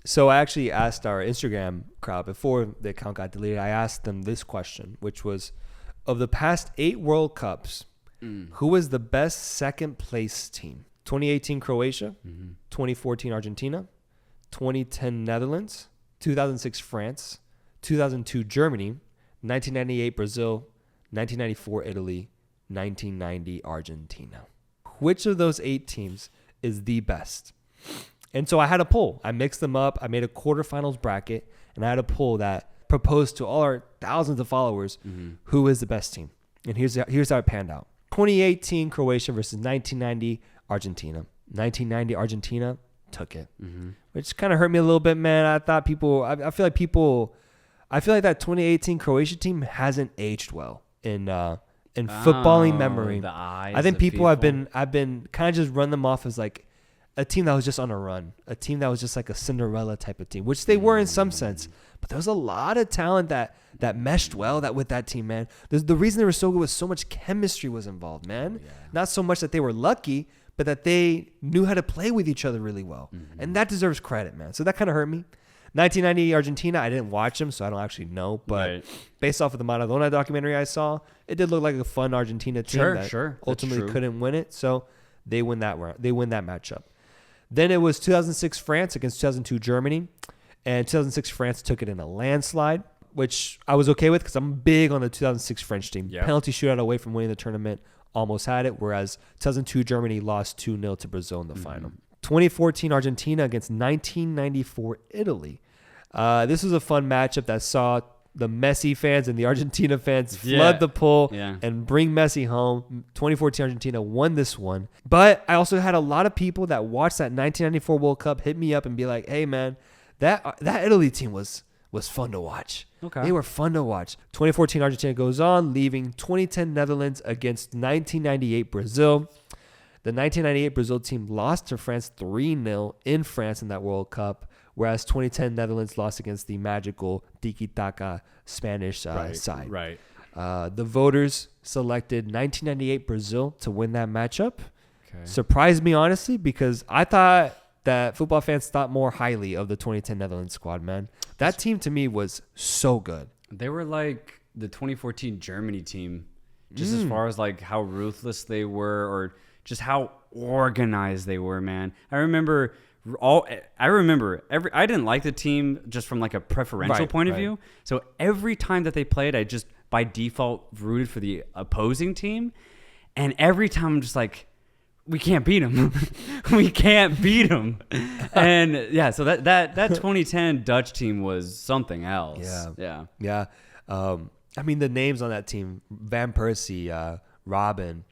So I actually asked our Instagram crowd before the account got deleted. I asked them this question, which was, of the past 8 World Cups, who was the best second place team? 2018 Croatia, 2014 Argentina, 2010 Netherlands, 2006 France, 2002 Germany, 1998 Brazil, 1994 Italy, 1990 Argentina. Which of those 8 teams is the best? And so I had a poll. I mixed them up. I made a quarterfinals bracket, and I had a poll that proposed to all our thousands of followers who is the best team. And here's how it panned out. 2018 Croatia versus 1990 Argentina. 1990 Argentina took it, which kind of hurt me a little bit, man. I thought I feel like that 2018 Croatia team hasn't aged well in footballing memory. I think I've been kind of just run them off as like a team that was just on a run, a team that was just like a Cinderella type of team, which they were in some sense. But there was a lot of talent that meshed well with that team, man. The reason they were so good was so much chemistry was involved, man. Yeah. Not so much that they were lucky, but that they knew how to play with each other really well. And that deserves credit, man. So that kind of hurt me. 1990 Argentina, I didn't watch them, so I don't actually know. But based off of the Maradona documentary I saw, it did look like a fun Argentina team that ultimately couldn't win it. So they win that matchup. Then it was 2006 France against 2002 Germany. And 2006 France took it in a landslide, which I was okay with because I'm big on the 2006 French team. Yep. Penalty shootout away from winning the tournament, almost had it, whereas 2002 Germany lost 2-0 to Brazil in the final. 2014 Argentina against 1994 Italy. This was a fun matchup that saw the Messi fans and the Argentina fans flood the pool and bring Messi home. 2014 Argentina won this one. But I also had a lot of people that watched that 1994 World Cup hit me up and be like, hey, man, that Italy team was fun to watch. Okay. They were fun to watch. 2014 Argentina goes on, leaving 2010 Netherlands against 1998 Brazil. The 1998 Brazil team lost to France 3-0 in France in that World Cup, whereas 2010 Netherlands lost against the magical tiki-taka Spanish side. Right. The voters selected 1998 Brazil to win that matchup. Okay. Surprised me, honestly, because I thought that football fans thought more highly of the 2010 Netherlands squad, man. That team to me was so good. They were like the 2014 Germany team, just as far as like how ruthless they were or just how organized they were, man. I didn't like the team just from like a preferential point of view. So every time that they played, I just by default rooted for the opposing team. And every time I'm just like, we can't beat them. We can't beat them. And yeah, so that 2010 Dutch team was something else. Yeah. I mean, the names on that team, Van Persie, Robin,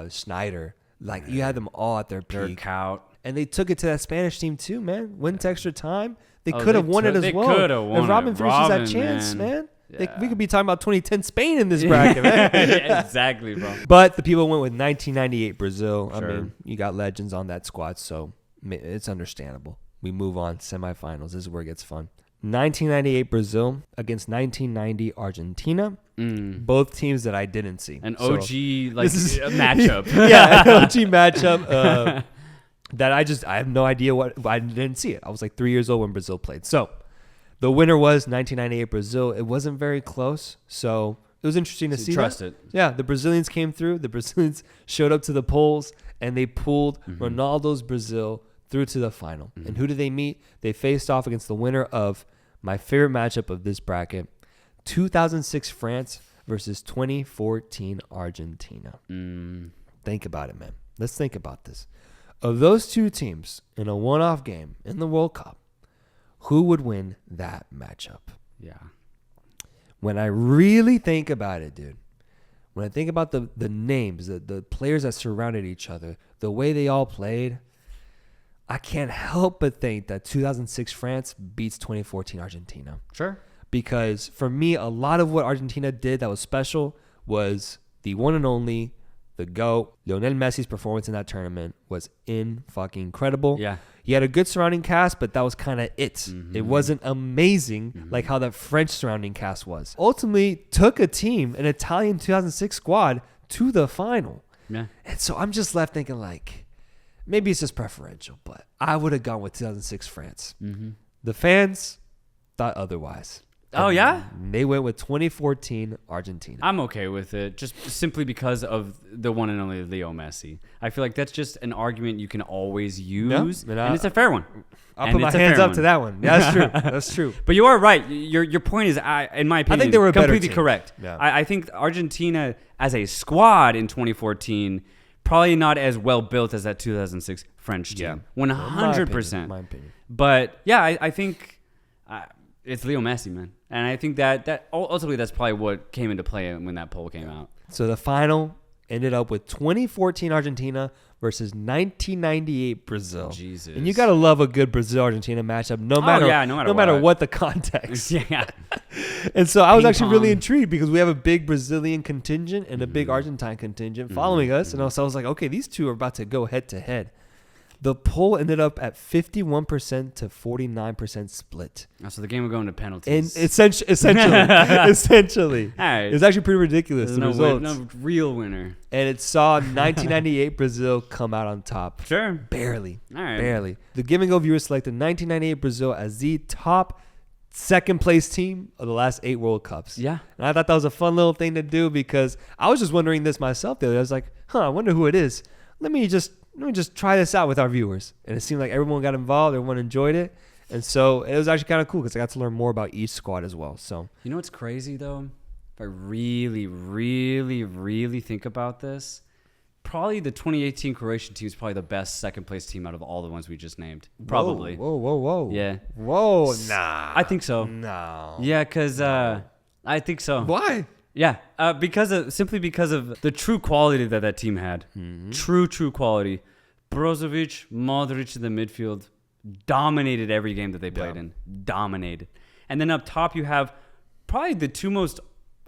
Schneider, like you had them all at their peak. And they took it to that Spanish team too, man. Went to extra time. They could have won it as well. They could have won it. If Robin finishes that chance, man. Yeah. We could be talking about 2010 Spain in this bracket, man. Exactly, bro. But the people went with 1998 Brazil. Sure. I mean, you got legends on that squad, so it's understandable. We move on. Semifinals. This is where it gets fun. 1998 Brazil against 1990 Argentina. Both teams that I didn't see. An OG matchup. Yeah, an OG matchup. That I have no idea I didn't see it. I was like 3 years old when Brazil played. So the winner was 1998 Brazil. It wasn't very close, so it was interesting to see. Trust it. Yeah, the Brazilians came through. The Brazilians showed up to the polls, and they pulled Ronaldo's Brazil through to the final. And who did they meet? They faced off against the winner of my favorite matchup of this bracket, 2006 France versus 2014 Argentina. Think about it, man. Let's think about this. Of those two teams in a one-off game in the World Cup, who would win that matchup? Yeah. When I really think about it, dude, when I think about the names, the players that surrounded each other, the way they all played, I can't help but think that 2006 France beats 2014 Argentina. Sure. Because for me, a lot of what Argentina did that was special was the one and only, the GOAT. Lionel Messi's performance in that tournament was incredible. Yeah. He had a good surrounding cast, but that was kind of it. It wasn't amazing like how the French surrounding cast was. Ultimately, took a team, an Italian 2006 squad, to the final. Yeah. And so I'm just left thinking like, maybe it's just preferential, but I would have gone with 2006 France. The fans thought otherwise. Oh, yeah? They went with 2014 Argentina. I'm okay with it, just simply because of the one and only Leo Messi. I feel like that's just an argument you can always use, and it's a fair one. I'll put my hands up to that one. Yeah, that's true. That's true. But you are right. Your point is, in my opinion, I think they were a completely better team. correct. Yeah. I think Argentina as a squad in 2014 probably not as well built as that 2006 French team. 100%. My opinion. But yeah, I think it's Leo Messi, man, and I think that ultimately that's probably what came into play when that poll came out. So the final ended up with 2014 Argentina versus 1998 Brazil. Jesus. And you gotta love a good Brazil-Argentina matchup, no matter what the context. Yeah. And so I was actually really pong. intrigued because we have a big Brazilian contingent and a big Argentine contingent following us, and so I was like, okay, these two are about to go head to head. The poll ended up at 51% to 49% split. Oh, so the game would go into penalties. And essentially. All right. It was actually pretty ridiculous, the results. No real winner. And it saw 1998 Brazil come out on top. Sure. Barely. All right. Barely. The Give and Go viewers selected 1998 Brazil as the top second place team of the last 8 World Cups. Yeah. And I thought that was a fun little thing to do because I was just wondering this myself the other day. I was like, I wonder who it is. Let me just try this out with our viewers. And it seemed like everyone got involved. Everyone enjoyed it. And so it was actually kind of cool because I got to learn more about each squad as well. So you know what's crazy, though? If I really, really, really think about this, probably the 2018 Croatian team is probably the best second-place team out of all the ones we just named. Probably. Whoa. Yeah. Whoa, nah. I think so. No. Yeah, because I think so. Why? Yeah, simply because of the true quality that team had. Mm-hmm. True quality. Brozovic, Modric in the midfield dominated every game that they played in. Dominated. And then up top you have probably the two most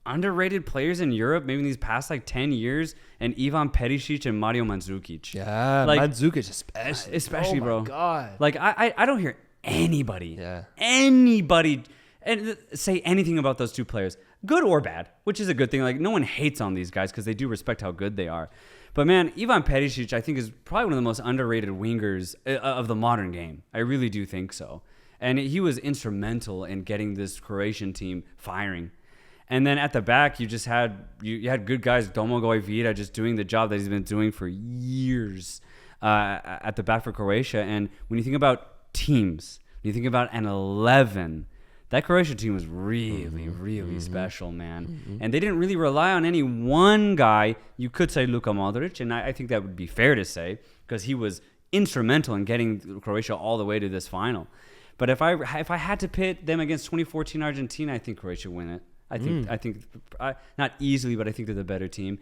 underrated players in Europe, maybe in these past 10 years, and Ivan Perisic and Mario Mandzukic. Yeah, Mandzukic especially. Especially, bro. Oh, my God. I don't hear anybody and say anything about those two players, good or bad, which is a good thing. No one hates on these guys because they do respect how good they are. But man, Ivan Perisic, I think, is probably one of the most underrated wingers of the modern game. I really do think so. And he was instrumental in getting this Croatian team firing. And then at the back, you had good guys, Domagoj Vida, just doing the job that he's been doing for years at the back for Croatia. And when you think about teams, when you think about an 11, that Croatia team was really special, man. Mm-hmm. And they didn't really rely on any one guy. You could say Luka Modric, and I think that would be fair to say because he was instrumental in getting Croatia all the way to this final. But if I had to pit them against 2014 Argentina, I think Croatia win it. I think not easily, but I think they're the better team.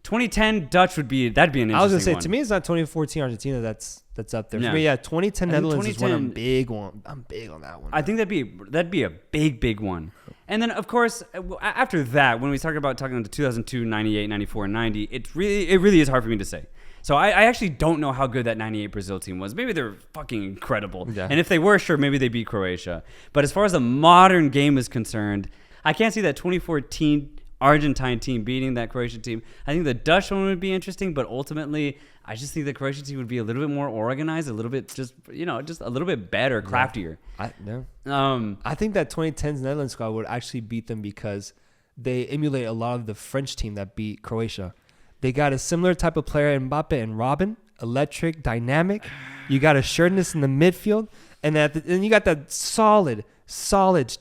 2010 Dutch that'd be an interesting one. I was gonna say, to me, it's not 2014 Argentina that's up there. For me, 2010 Netherlands is one. I'm big on that one. I think that'd be a big one. And then of course after that, when we talking about the 2002, 98, 94, and 90, it really is hard for me to say. So I actually don't know how good that 98 Brazil team was. Maybe they're fucking incredible. Yeah. And if they were, sure, maybe they beat Croatia. But as far as the modern game is concerned, I can't see that 2014 Argentine team beating that Croatian team. I think the Dutch one would be interesting, but ultimately, I just think the Croatian team would be a little bit more organized, a little bit just a little bit better, craftier. I think that 2010's Netherlands squad would actually beat them because they emulate a lot of the French team that beat Croatia. They got a similar type of player in Mbappe and Robin, electric, dynamic. You got assuredness in the midfield, and then you got that solid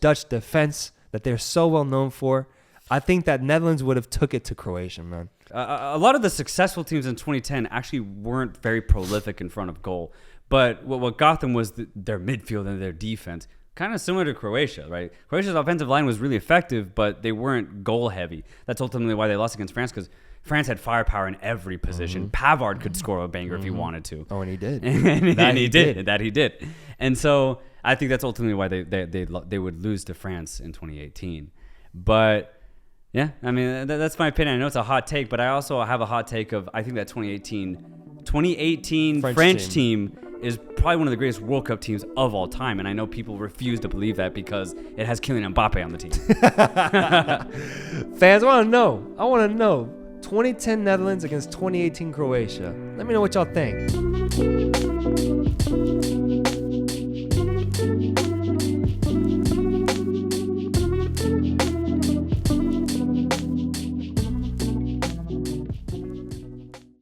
Dutch defense that they're so well known for. I think that Netherlands would have took it to Croatia, man. A lot of the successful teams in 2010 actually weren't very prolific in front of goal. But what got them was their midfield and their defense. Kind of similar to Croatia, right? Croatia's offensive line was really effective, but they weren't goal heavy. That's ultimately why they lost against France, because France had firepower in every position. Mm-hmm. Pavard could score a banger if he wanted to. Oh, and he did. and he did. And so I think that's ultimately why they would lose to France in 2018. But yeah, I mean, that's my opinion. I know it's a hot take, but I also have a hot take of I think that 2018 French team is probably one of the greatest World Cup teams of all time. And I know people refuse to believe that because it has Kylian Mbappe on the team. Fans, I want to know. 2010 Netherlands against 2018 Croatia. Let me know what y'all think.